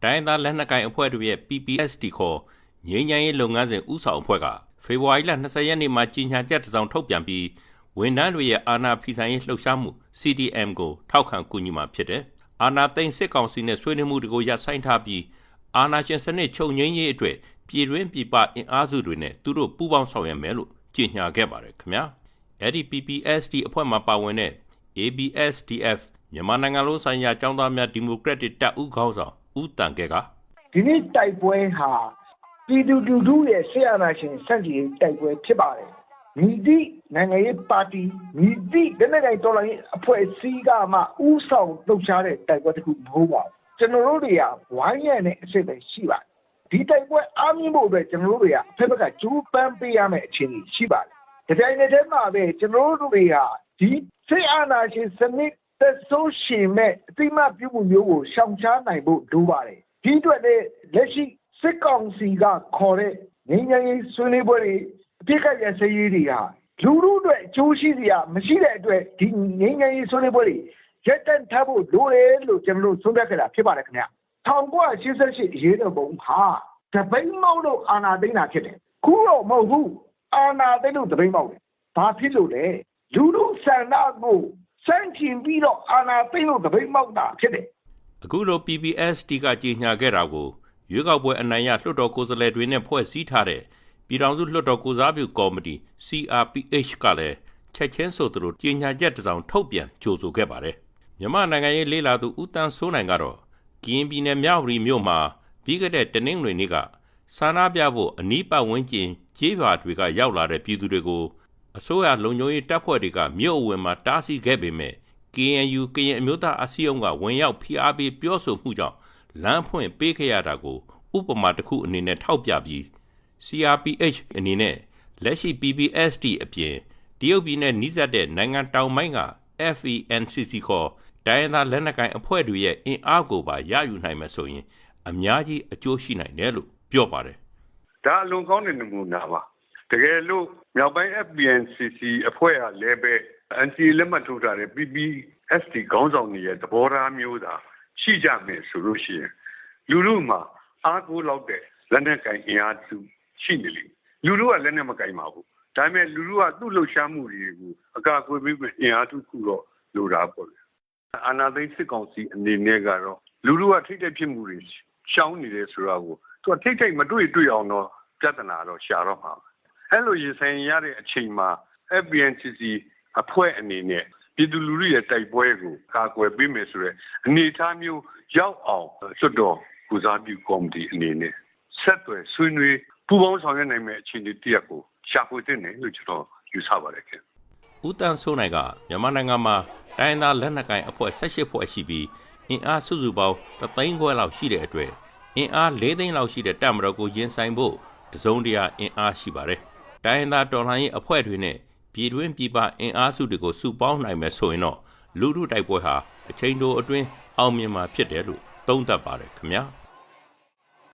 တိုင်းသားလက်နက်ကိုင်အဖွဲ့တွေရဲ့ PPST ခေါ်ငြိမ်းချမ်းရေးလုပ်ငန်းစဉ်ဦးဆောင်အဖွဲ့ကဖေဖော်ဝါရီလ20ရက်နေ့မှာကြီးညာချက်တစ်စောင်ထုတ်ပြန်ပြီးဝန်ထမ်းတွေရဲ့အာဏာဖီဆိုင်ရေးလှုပ်ရှားမှု CDM ကိုထောက်ခံကူညီမှာဖြစ်တယ်။အာဏာသိမ်းစစ်ကောင်စီနဲ့ဆွေးနွေးမှုတွေကိုရပ်ဆိုင်းထားပြီးအာဏာရှင်စနစ်ချုပ်ငြိမ်းရေးအတွက်ပြည်တွင်းပြည်ပအင်အားစုတွေနဲ့သူတို့ပူးပေါင်းဆောင်ရွက်မယ်လို့ကြေညာခဲ့ပါတယ်ခင်ဗျာ။အဲ့ဒီ PPST အဖွဲ့မှာပါဝင်တဲ့ ABSDF မြန်မာနိုင်ငံလုံးဆိုင်ရာကျောင်းသားများဒီမိုကရက်တစ်တပ်ဦးခေါင်းဆောင်ဦးတန်ကဲကဒီနေ့တိုက်ပွဲဟာပြည်သူလူထုရဲ့ဆရာနာရှင်စန့်ကျင်တိုက်ပွဲဖြစ်ပါတယ်။မြည်သည့်နိုင်ငံရေးပါတီမြည်သည့်လက်နက်ကိုင်တော်လှန်ရေးအဖွဲ့အစည်းကမှဥဆောင်လှုပ်ရှားတဲ့တိုက်ပွဲတစ်ခုမဟုတ်ပါဘူး။ကျွန်တော်တို့တွေကဝိုင်းရံတဲ့အစစ်ပဲရှိပါတယ်။ဒီတိုက်ပွဲအားမြင့်ဖို့အတွက်ကျွန်တော်တို့တွေကအဖက်ဘက်ကကြိုးပမ်းပေးရမယ့်အခြေအနေရှိပါတယ်။ဒီတိုင်းနဲ့မှာပဲကျွန်တော်တို့တွေကဒီဆရာနာရှင်စနစ်သက်ဆိုးရှင်မဲ့အတိမပြုမှုမျိုးကိုရှောင်ရှားနိုင်ဖို့လိုပါတယ်။ဒီအတွက်လည်းလက်ရှိစစ်ကောင်စီကခေါ်တဲ့ငြိမ်းချမ်းရေးဆွေးနွေးပွဲတွေအပြစ်ကရစရေးတွေဟာလူထုအတွက်အကျိုးရှိစရာမရှိတဲ့အတွက်ဒီငြိမ်းချမ်းရေးဆွေးနွေးပွဲတွေရက်တန့်ထားဖို့လိုတယ်လို့ကျွန်တော်တို့ဆုံးဖြတ်ခဲ့တာဖြစ်ပါတယ်ခင်ဗျာ1988အရေးတော်ပုံဟာတပိတ်မောက်လို့အာဏာသိမ်းတာဖြစ်တယ်ခုတော့မဟုတ်ဘူးအာဏာသိမ်းလို့တပိတ်မောက်တယ်ဘာဖြစ်လို့လဲလူထုဆန္ဒကိုစန့်ကျင်ပြီးတော့အာဏာသိမ်းလို့တပိတ်မောက်တာဖြစ်တယ်အခုလို PPST ကကြေညာခဲ့တာကိုရွေးကောက်ပွဲအနိုင်ရလွှတ်တော်ကိုယ်စားလှယ်တွေနဲ့ဖွဲ့စည်းထားတဲ့ပြည်ထောင်စုလွှတ်တော်ကိုစားပြုကော်မတီ CRPH ကလည်းချက်ချင်းဆိုသလိုကြေညာချက်တစ်စောင်ထုတ်ပြန်ကြိုဆိုခဲ့ပါတယ်။မြန်မာနိုင်ငံရေးလေးလာသူဦးတန်းစိုးနိုင်ကတော့ကရင်ပြည်နယ်မြောက်ရီမြို့မှာပြီးခဲ့တဲ့တနင်္ဂနွေနေ့ကဆန္ဒပြဖို့အနီးပတ်ဝန်းကျင်ကျေးရွာတွေကရောက်လာတဲ့ပြည်သူတွေကိုအစိုးရလုံခြုံရေးတပ်ဖွဲ့တွေကမြို့အဝင်မှာတားဆီးခဲ့ပေမဲ့ KNU ကရင်အမျိုးသားအစည်းအရုံးကဝင်ရောက်ဖိအားပေးပြောဆိုမှုကြောင့်လမ်းဖွင့်ပေးခဲ့ရတာကိုဥပမာတစ်ခုအနေနဲ့ထောက်ပြပြီး CRPH အနေနဲ့လက်ရှိ PPST အပြင်တရုတ်ပြည်နဲ့နှိစပ်တဲ့နိုင်ငံတောင်ပိုင်းက FENCC ခေါ်တိုင်းသားလက်နက်ကိုင်အဖွဲ့တွေရဲ့အင်အားကိုပါရယူနိုင်မယ်ဆိုရင်အများကြီးအကျိုးရှိနိုင်တယ်လို့ပြောပါတယ်။ဒါအလွန်ကောင်းတဲ့နမူနာပါ။တကယ်လို့မြောက်ပိုင်း FENCC အဖွဲ့ဟာလည်းပဲ NCA လက်မှတ်ထိုးထားတဲ့ PPST ခေါင်းဆောင်တွေရဲ့သဘောထားမျိုးသာရှိကြမယ်ဆိုလို့ရှိရင်လူထုမှာအားကိုးလောက်တဲ့လက်နက်ကိုင်အင်အားစုရှိနေလိမ့်မယ်လူထုကလက်နက်မကိုင်ပါဘူးဒါပေမဲ့လူထုကသူ့လှုပ်ရှားမှုတွေကိုအကာအကွယ်ပေးပြီးအင်အားစုခုတော့လိုတာပေါ့လေအာဏာသိမ်းစစ်ကောင်စီအနေနဲ့ကတော့လူထုကထိတ်တဲ့ဖြစ်မှုတွေရှောင်နေတယ်ဆိုတာကိုသူကထိတ်မတွေ့အောင်တော့ပြဿနာတော့ရှာတော့မှာအဲ့လိုရင်ဆိုင်ရတဲ့အချိန်မှာ FPNCC အဖွဲ့အနေနဲ့ပြည်သူလူထုရဲ့တိုက်ပွဲကိုကာကွယ်ပေးမယ်ဆိုတဲ့အနေအထားမျိုးရောက်အောင်စွတ်တော်ကုစားပြုကော်မတီအနေနဲ့ဆက်သွယ်ဆွေးနွေးပူးပေါင်းဆောင်ရွက်နိုင်မယ့်အခြေအနေတရက်ကိုရှာဖွေသင့်တယ်လို့ကျွန်တော်ယူဆပါတယ်ခင်ဗျဦးတန်းစိုးနိုင်ကမြန်မာနိုင်ငံမှာတိုင်းသားလက်နက်ကိုင်အဖွဲ့18ဖွဲ့ရှိပြီးအင်အားစုစုပေါင်း3သိန်းခွဲလောက်ရှိတဲ့အတွက်အင်အား4သိန်းလောက်ရှိတဲ့တပ်မတော်ကိုရင်ဆိုင်ဖို့တစုံတရာအင်အားရှိပါတယ်တိုင်းသားတော်လှန်ရေးအဖွဲ့တွေနဲ့ပြည်တွင်းပြည်ပအင်အားစုတွေကိုစုပေါင်းနိုင်မယ်ဆိုရင်တော့လူထုတိုက်ပွဲဟာအချိန်တိုအတွင်းအောင်မြင်မှာဖြစ်တယ်လို့သုံးသပ်ပါတယ်ခင်ဗျာ